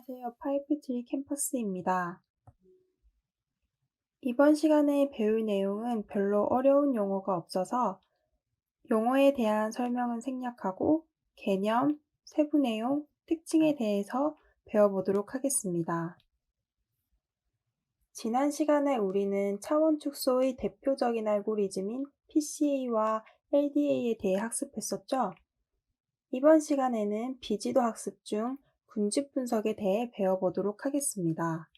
안녕하세요. 파이프트리 캠퍼스입니다. 이번 시간에 배울 내용은 별로 어려운 용어가 없어서 용어에 대한 설명은 생략하고 개념, 세부 내용, 특징에 대해서 배워보도록 하겠습니다. 지난 시간에 우리는 차원 축소의 대표적인 알고리즘인 PCA와 LDA에 대해 학습했었죠? 이번 시간에는 비지도 학습 중 군집 분석에 대해 배워보도록 하겠습니다.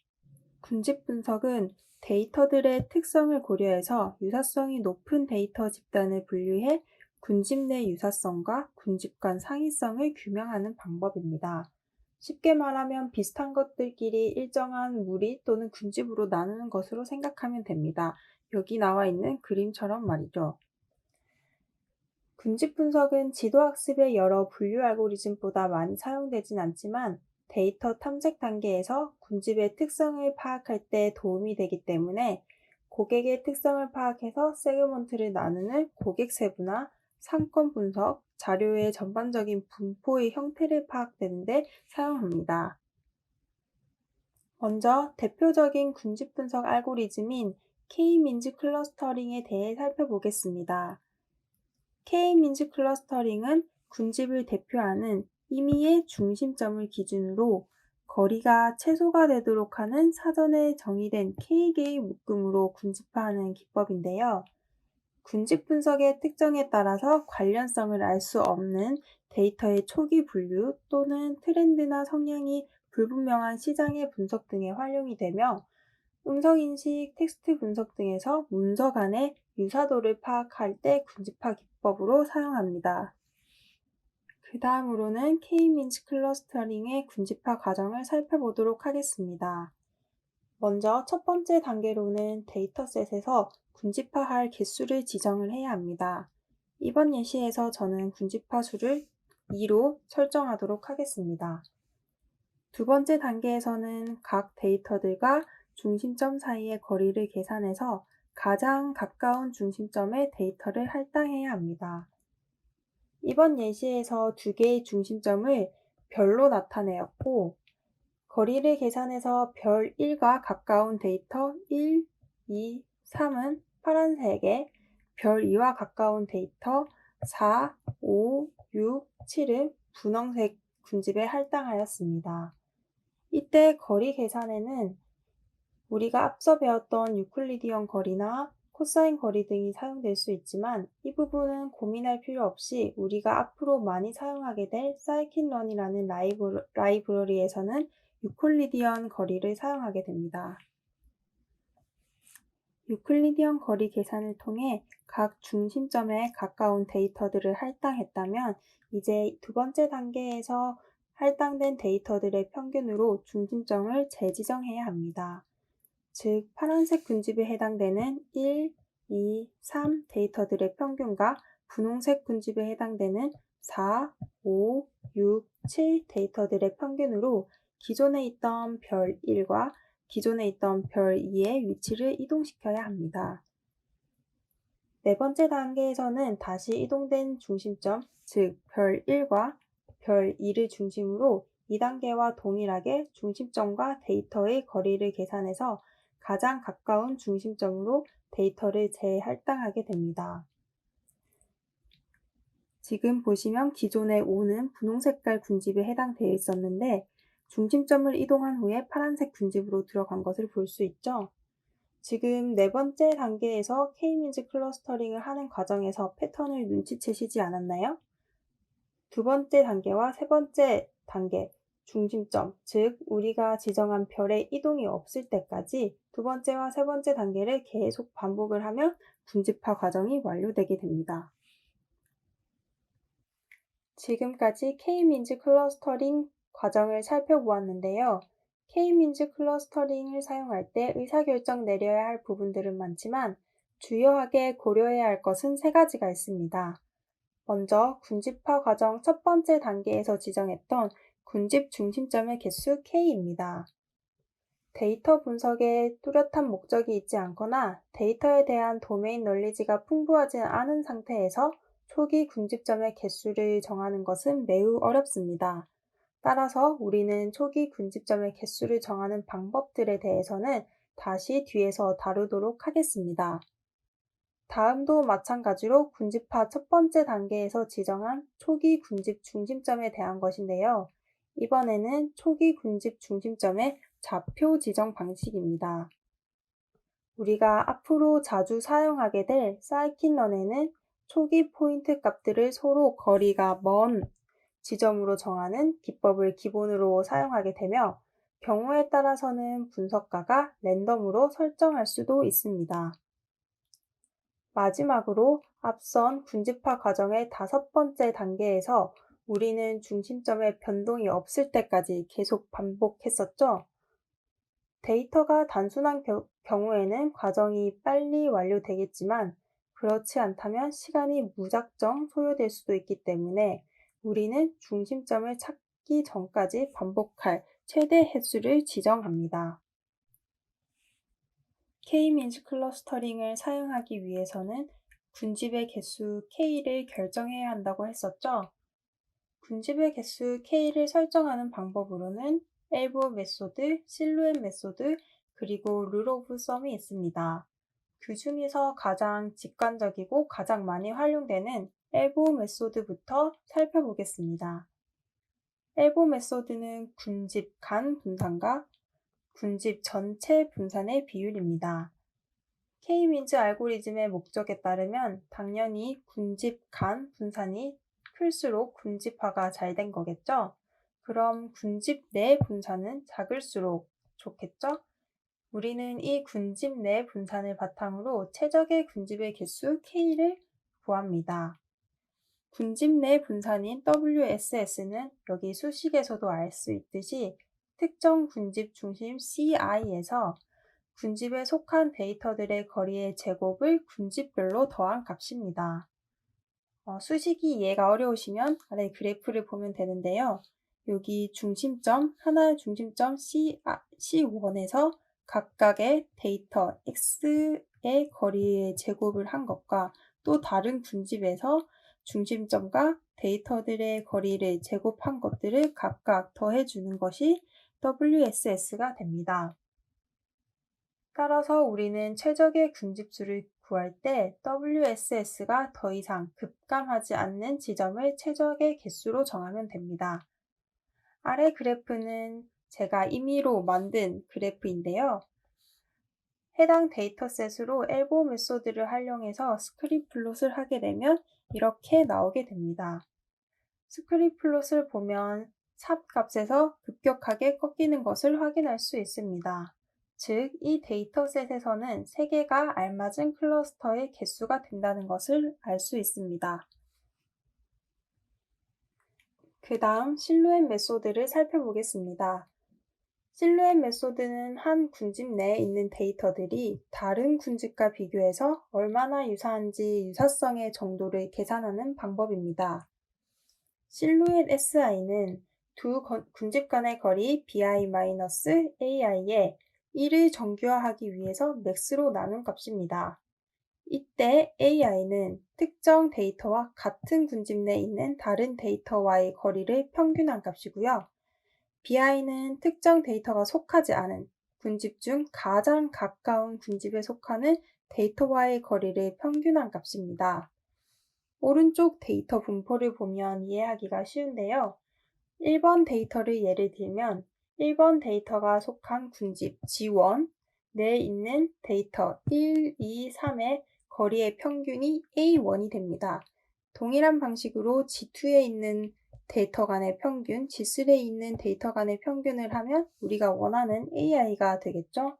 군집 분석은 데이터들의 특성을 고려해서 유사성이 높은 데이터 집단을 분류해 군집 내 유사성과 군집 간 상이성을 규명하는 방법입니다. 쉽게 말하면 비슷한 것들끼리 일정한 무리 또는 군집으로 나누는 것으로 생각하면 됩니다. 여기 나와 있는 그림처럼 말이죠. 군집 분석은 지도학습의 여러 분류 알고리즘보다 많이 사용되진 않지만 데이터 탐색 단계에서 군집의 특성을 파악할 때 도움이 되기 때문에 고객의 특성을 파악해서 세그먼트를 나누는 고객 세부나 상권 분석, 자료의 전반적인 분포의 형태를 파악되는 데 사용합니다. 먼저 대표적인 군집 분석 알고리즘인 K-민즈 클러스터링에 대해 살펴보겠습니다. K-민즈 클러스터링은 군집을 대표하는 임의의 중심점을 기준으로 거리가 최소가 되도록 하는 사전에 정의된 K개의 묶음으로 군집화하는 기법인데요. 군집 분석의 특정에 따라서 관련성을 알 수 없는 데이터의 초기 분류 또는 트렌드나 성향이 불분명한 시장의 분석 등에 활용이 되며 음성인식, 텍스트 분석 등에서 문서 간의 유사도를 파악할 때 군집화 기법으로 사용합니다. 그 다음으로는 K-민즈 클러스터링의 군집화 과정을 살펴보도록 하겠습니다. 먼저 첫 번째 단계로는 데이터셋에서 군집화할 개수를 지정을 해야 합니다. 이번 예시에서 저는 군집화 수를 2로 설정하도록 하겠습니다. 두 번째 단계에서는 각 데이터들과 중심점 사이의 거리를 계산해서 가장 가까운 중심점에 데이터를 할당해야 합니다. 이번 예시에서 두 개의 중심점을 별로 나타내었고 거리를 계산해서 별 1과 가까운 데이터 1, 2, 3은 파란색에 별 2와 가까운 데이터 4, 5, 6, 7은 분홍색 군집에 할당하였습니다. 이때 거리 계산에는 우리가 앞서 배웠던 유클리디언 거리나 코사인 거리 등이 사용될 수 있지만 이 부분은 고민할 필요 없이 우리가 앞으로 많이 사용하게 될 사이킨런이라는 라이브러리에서는 유클리디언 거리를 사용하게 됩니다. 유클리디언 거리 계산을 통해 각 중심점에 가까운 데이터들을 할당했다면 이제 두 번째 단계에서 할당된 데이터들의 평균으로 중심점을 재지정해야 합니다. 즉, 파란색 군집에 해당되는 1, 2, 3 데이터들의 평균과 분홍색 군집에 해당되는 4, 5, 6, 7 데이터들의 평균으로 기존에 있던 별 1과 기존에 있던 별 2의 위치를 이동시켜야 합니다. 네 번째 단계에서는 다시 이동된 중심점, 즉 별 1과 별 2를 중심으로 2단계와 동일하게 중심점과 데이터의 거리를 계산해서 가장 가까운 중심점으로 데이터를 재할당하게 됩니다. 지금 보시면 기존의 5는 분홍 색깔 군집에 해당되어 있었는데 중심점을 이동한 후에 파란색 군집으로 들어간 것을 볼 수 있죠. 지금 네 번째 단계에서 K-민즈 클러스터링을 하는 과정에서 패턴을 눈치채시지 않았나요? 두 번째 단계와 세 번째 단계, 중심점, 즉 우리가 지정한 별의 이동이 없을 때까지 두 번째와 세 번째 단계를 계속 반복을 하면 군집화 과정이 완료되게 됩니다. 지금까지 K-민즈 클러스터링 과정을 살펴보았는데요. K-민즈 클러스터링을 사용할 때 의사결정 내려야 할 부분들은 많지만 주요하게 고려해야 할 것은 세 가지가 있습니다. 먼저 군집화 과정 첫 번째 단계에서 지정했던 군집 중심점의 개수 K입니다. 데이터 분석에 뚜렷한 목적이 있지 않거나 데이터에 대한 도메인 널리지가 풍부하지 않은 상태에서 초기 군집점의 개수를 정하는 것은 매우 어렵습니다. 따라서 우리는 초기 군집점의 개수를 정하는 방법들에 대해서는 다시 뒤에서 다루도록 하겠습니다. 다음도 마찬가지로 군집화 첫 번째 단계에서 지정한 초기 군집 중심점에 대한 것인데요. 이번에는 초기 군집 중심점의 좌표 지정 방식입니다. 우리가 앞으로 자주 사용하게 될 사이클런에는 초기 포인트 값들을 서로 거리가 먼 지점으로 정하는 기법을 기본으로 사용하게 되며 경우에 따라서는 분석가가 랜덤으로 설정할 수도 있습니다. 마지막으로 앞선 군집화 과정의 5번째 단계에서 우리는 중심점의 변동이 없을 때까지 계속 반복했었죠. 데이터가 단순한 경우에는 과정이 빨리 완료되겠지만 그렇지 않다면 시간이 무작정 소요될 수도 있기 때문에 우리는 중심점을 찾기 전까지 반복할 최대 횟수를 지정합니다. K-민즈 클러스터링을 사용하기 위해서는 군집의 개수 K를 결정해야 한다고 했었죠. 군집의 개수 K를 설정하는 방법으로는 엘보 메소드, 실루엣 메소드, 그리고 룰 오브 썸이 있습니다. 그 중에서 가장 직관적이고 가장 많이 활용되는 엘보 메소드부터 살펴보겠습니다. 엘보 메소드는 군집 간 분산과 군집 전체 분산의 비율입니다. K-민즈 알고리즘의 목적에 따르면 당연히 군집 간 분산이 클수록 군집화가 잘 된 거겠죠? 그럼 군집 내 분산은 작을수록 좋겠죠? 우리는 이 군집 내 분산을 바탕으로 최적의 군집의 개수 K를 구합니다. 군집 내 분산인 WSS는 여기 수식에서도 알 수 있듯이 특정 군집 중심 CI에서 군집에 속한 데이터들의 거리의 제곱을 군집별로 더한 값입니다. 수식이 이해가 어려우시면 아래 그래프를 보면 되는데요. 여기 중심점, 하나의 중심점 C1에서 각각의 데이터 X의 거리의 제곱을 한 것과 또 다른 군집에서 중심점과 데이터들의 거리를 제곱한 것들을 각각 더해주는 것이 WSS가 됩니다. 따라서 우리는 최적의 군집수를 구할 때 WSS가 더 이상 급감하지 않는 지점을 최적의 개수로 정하면 됩니다. 아래 그래프는 제가 임의로 만든 그래프인데요. 해당 데이터셋으로 엘보 메소드를 활용해서 스크린 플롯을 하게 되면 이렇게 나오게 됩니다. 스크린 플롯을 보면 삽 값에서 급격하게 꺾이는 것을 확인할 수 있습니다. 즉, 이 데이터셋에서는 3개가 알맞은 클러스터의 개수가 된다는 것을 알 수 있습니다. 그 다음 실루엣 메소드를 살펴보겠습니다. 실루엣 메소드는 한 군집 내에 있는 데이터들이 다른 군집과 비교해서 얼마나 유사한지 유사성의 정도를 계산하는 방법입니다. 실루엣 SI는 두 군집 간의 거리 BI-AI에 1을 정규화하기 위해서 맥스로 나눈 값입니다. 이때 AI는 특정 데이터와 같은 군집 내에 있는 다른 데이터와의 거리를 평균한 값이고요. BI는 특정 데이터가 속하지 않은 군집 중 가장 가까운 군집에 속하는 데이터와의 거리를 평균한 값입니다. 오른쪽 데이터 분포를 보면 이해하기가 쉬운데요. 1번 데이터를 예를 들면 1번 데이터가 속한 군집 G1 내에 있는 데이터 1, 2, 3의 거리의 평균이 A1이 됩니다. 동일한 방식으로 G2에 있는 데이터 간의 평균, G3에 있는 데이터 간의 평균을 하면 우리가 원하는 AI가 되겠죠?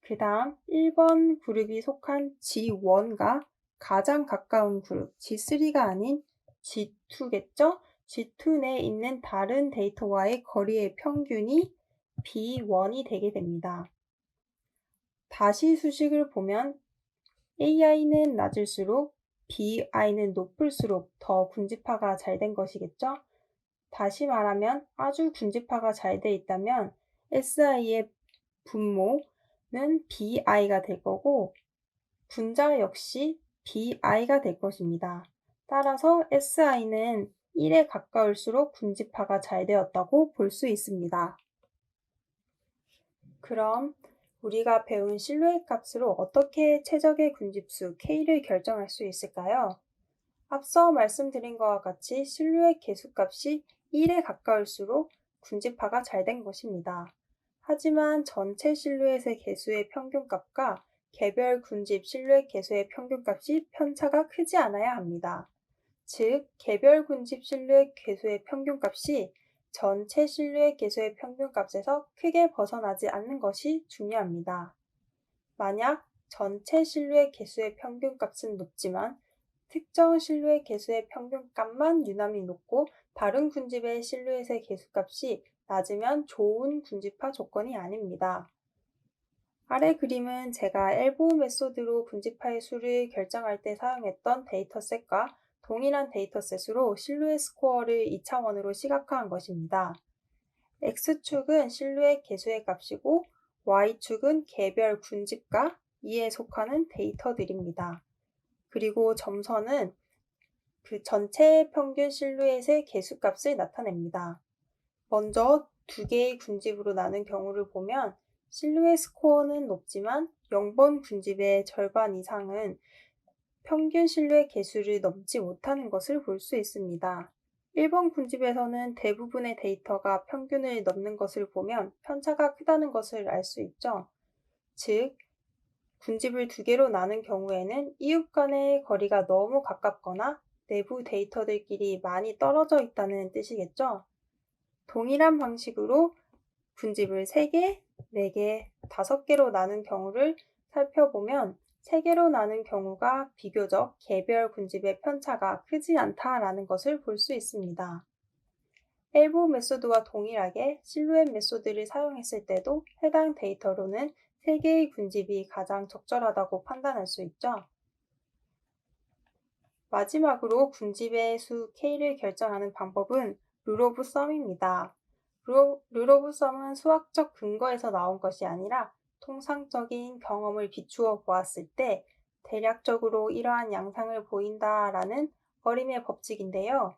그 다음 1번 그룹이 속한 G1과 가장 가까운 그룹 G3가 아닌 G2겠죠? G2 내에 있는 다른 데이터와의 거리의 평균이 B1이 되게 됩니다. 다시 수식을 보면 AI는 낮을수록 BI는 높을수록 더 군집화가 잘 된 것이겠죠? 다시 말하면 아주 군집화가 잘 돼 있다면 SI의 분모는 BI가 될 거고 분자 역시 BI가 될 것입니다. 따라서 SI는 1에 가까울수록 군집화가 잘 되었다고 볼 수 있습니다. 그럼 우리가 배운 실루엣 값으로 어떻게 최적의 군집수 K를 결정할 수 있을까요? 앞서 말씀드린 것과 같이 실루엣 개수값이 1에 가까울수록 군집화가 잘 된 것입니다. 하지만 전체 실루엣의 개수의 평균값과 개별 군집 실루엣 개수의 평균값이 편차가 크지 않아야 합니다. 즉, 개별 군집 실루엣 개수의 평균값이 전체 실루엣 개수의 평균값에서 크게 벗어나지 않는 것이 중요합니다. 만약 전체 실루엣 개수의 평균값은 높지만 특정 실루엣 개수의 평균값만 유난히 높고 다른 군집의 실루엣의 개수값이 낮으면 좋은 군집화 조건이 아닙니다. 아래 그림은 제가 엘보우 메소드로 군집화의 수를 결정할 때 사용했던 데이터셋과 동일한 데이터셋으로 실루엣 스코어를 2차원으로 시각화한 것입니다. X축은 실루엣 개수의 값이고 Y축은 개별 군집과 이에 속하는 데이터들입니다. 그리고 점선은 그 전체 평균 실루엣의 개수값을 나타냅니다. 먼저 두 개의 군집으로 나눈 경우를 보면 실루엣 스코어는 높지만 0번 군집의 절반 이상은 평균 실루엣 개수를 넘지 못하는 것을 볼 수 있습니다. 1번 군집에서는 대부분의 데이터가 평균을 넘는 것을 보면 편차가 크다는 것을 알 수 있죠. 즉, 군집을 두 개로 나눈 경우에는 이웃 간의 거리가 너무 가깝거나 내부 데이터들끼리 많이 떨어져 있다는 뜻이겠죠. 동일한 방식으로 군집을 3개, 4개, 5개로 나눈 경우를 살펴보면 3개로 나눈 경우가 비교적 개별 군집의 편차가 크지 않다라는 것을 볼 수 있습니다. 엘보우 메소드와 동일하게 실루엣 메소드를 사용했을 때도 해당 데이터로는 3개의 군집이 가장 적절하다고 판단할 수 있죠. 마지막으로 군집의 수 K를 결정하는 방법은 룰 오브 썸입니다. 룰 오브 썸은 수학적 근거에서 나온 것이 아니라 통상적인 경험을 비추어 보았을 때 대략적으로 이러한 양상을 보인다라는 어림의 법칙인데요.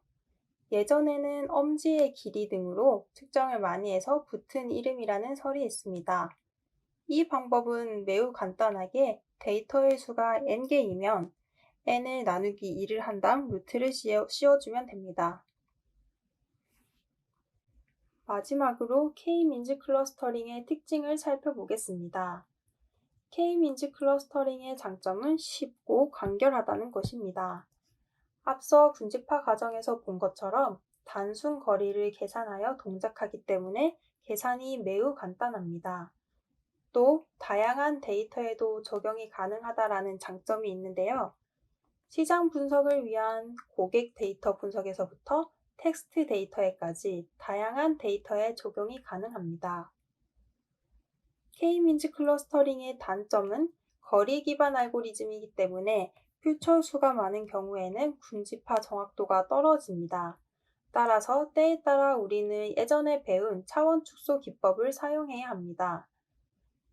예전에는 엄지의 길이 등으로 측정을 많이 해서 붙은 이름이라는 설이 있습니다. 이 방법은 매우 간단하게 데이터의 수가 n개이면 n을 나누기 2를 한 다음 루트를 씌워주면 됩니다. 마지막으로 K-민즈 클러스터링의 특징을 살펴보겠습니다. K-민즈 클러스터링의 장점은 쉽고 간결하다는 것입니다. 앞서 군집화 과정에서 본 것처럼 단순 거리를 계산하여 동작하기 때문에 계산이 매우 간단합니다. 또 다양한 데이터에도 적용이 가능하다라는 장점이 있는데요. 시장 분석을 위한 고객 데이터 분석에서부터 텍스트 데이터에까지 다양한 데이터에 적용이 가능합니다. K-민즈 클러스터링의 단점은 거리 기반 알고리즘이기 때문에 퓨처 수가 많은 경우에는 군집화 정확도가 떨어집니다. 따라서 때에 따라 우리는 예전에 배운 차원 축소 기법을 사용해야 합니다.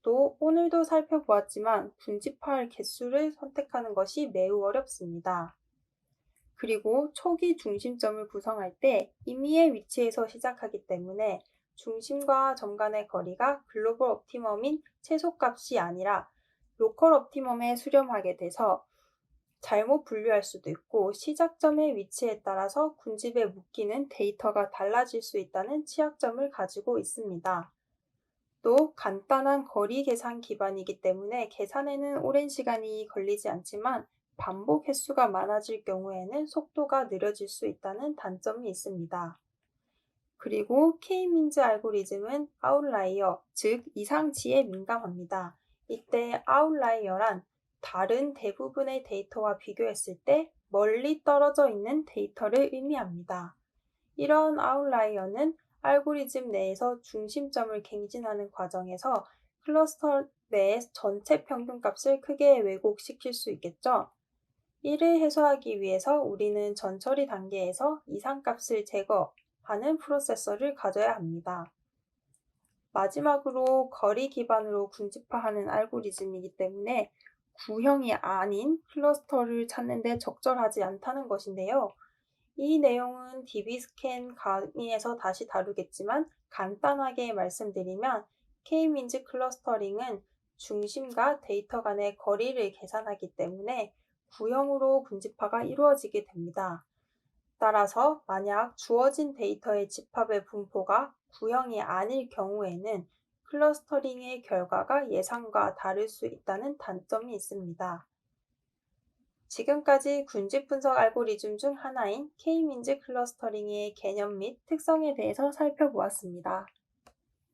또 오늘도 살펴보았지만 군집화할 개수를 선택하는 것이 매우 어렵습니다. 그리고 초기 중심점을 구성할 때 임의의 위치에서 시작하기 때문에 중심과 점 간의 거리가 글로벌 옵티멈인 최소값이 아니라 로컬 옵티멈에 수렴하게 돼서 잘못 분류할 수도 있고 시작점의 위치에 따라서 군집에 묶이는 데이터가 달라질 수 있다는 취약점을 가지고 있습니다. 또 간단한 거리 계산 기반이기 때문에 계산에는 오랜 시간이 걸리지 않지만 반복 횟수가 많아질 경우에는 속도가 느려질 수 있다는 단점이 있습니다. 그리고 K-민즈 알고리즘은 아웃라이어, 즉 이상치에 민감합니다. 이때 아웃라이어란 다른 대부분의 데이터와 비교했을 때 멀리 떨어져 있는 데이터를 의미합니다. 이런 아웃라이어는 알고리즘 내에서 중심점을 갱신하는 과정에서 클러스터 내의 전체 평균값을 크게 왜곡시킬 수 있겠죠. 이를 해소하기 위해서 우리는 전처리 단계에서 이상값을 제거하는 프로세서를 가져야 합니다. 마지막으로 거리 기반으로 군집화하는 알고리즘이기 때문에 구형이 아닌 클러스터를 찾는 데 적절하지 않다는 것인데요. 이 내용은 DB스캔 강의에서 다시 다루겠지만 간단하게 말씀드리면 K-민즈 클러스터링은 중심과 데이터 간의 거리를 계산하기 때문에 구형으로 분집화가 이루어지게 됩니다. 따라서 만약 주어진 데이터의 집합의 분포가 구형이 아닐 경우에는 클러스터링의 결과가 예상과 다를 수 있다는 단점이 있습니다. 지금까지 군집 분석 알고리즘 중 하나인 K-민즈 클러스터링의 개념 및 특성에 대해서 살펴보았습니다.